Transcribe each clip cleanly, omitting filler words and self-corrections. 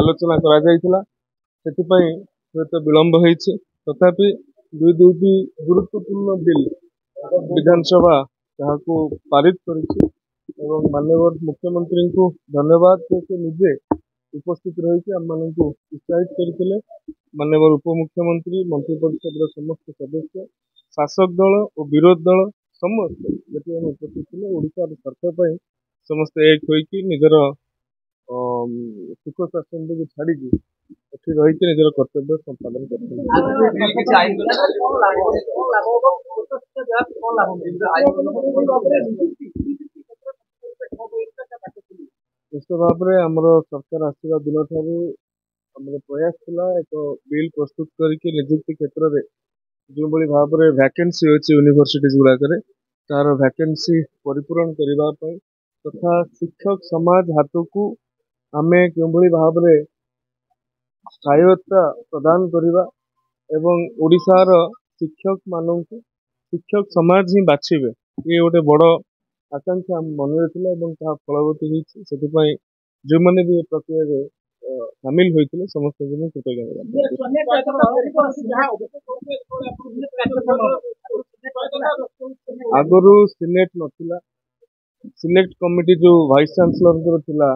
ଆଲୋଚନା କରାଯାଇଥିଲା। ସେଥିପାଇଁ ହୁଏତ ବିଳମ୍ବ ହୋଇଛି। ତଥାପି ଦୁଇଟି ଗୁରୁତ୍ୱପୂର୍ଣ୍ଣ ବିଲ୍ ବିଧାନସଭା ତାହାକୁ ପାରିତ କରିଛି ଏବଂ ମାननीय ମୁଖ୍ୟମନ୍ତ୍ରୀଙ୍କୁ ଧନ୍ୟବାଦ ଯେ ସେ ନିଜେ ଉପସ୍ଥିତ ରହିକି ଆମମାନଙ୍କୁ ଉତ୍ସାହିତ କରିଥିଲେ। माननीय उपमुख्यमंत्री मंत्रिपरिषद समस्त सदस्य शासक दल और विरोध दल समस्त जी उपस्थित थे ओडिशा स्वार्थ समस्त एक होकर निजर सुख स्वाच्छंद को छाड़ी रही निजर कर्तव्य संपादन निश्चित भाव में आमर सरकार आसवा दिन ठारू आमर प्रयास थिला एक बिल प्रस्तुत करके निजुक्ति क्षेत्र में जो भाव में वैकेंसी अच्छी यूनिवर्सिटीज गुड़ाक तार वैकेंसी परिपूरण करने तथा शिक्षक समाज हाथ को आम क्यों भाव में स्थायीता प्रदान करवा एवं ओडिशार शिक्षक मानक शिक्षक समाज ही बाछिबे ये गोटे बड़ आकांक्षा मन में फलवती होती जो मैंने भी प्रक्रिया सामिल होते समस्त आगु सिनेट नथिला सिलेक्ट कमिटी जो वाइस चांसलर थिला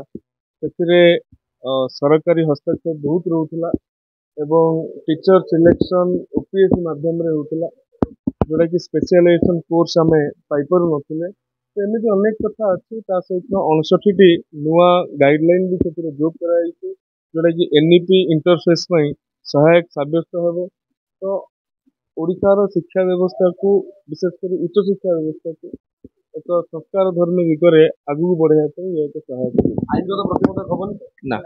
सरकारी हस्तक्षेप बहुत रोला एवं टीचर सिलेक्शन ओपीएससी माध्यम रे होता जोटा कि स्पेशलाइजेशन कोर्स आम पाइपर नथिले एमती अनेक कथा अच्छी सहित 59टी नुआ गाइडलाइन भी जोग कराई जोटा कि एनईपी इंटरफेस सहायक साब्यस्त हो तो ओडिशार शिक्षा व्यवस्था को विशेषकर उच्च शिक्षा व्यवस्था को एक संस्कार धर्मी दिगरे आगू बढ़ाई एक सहायक ना।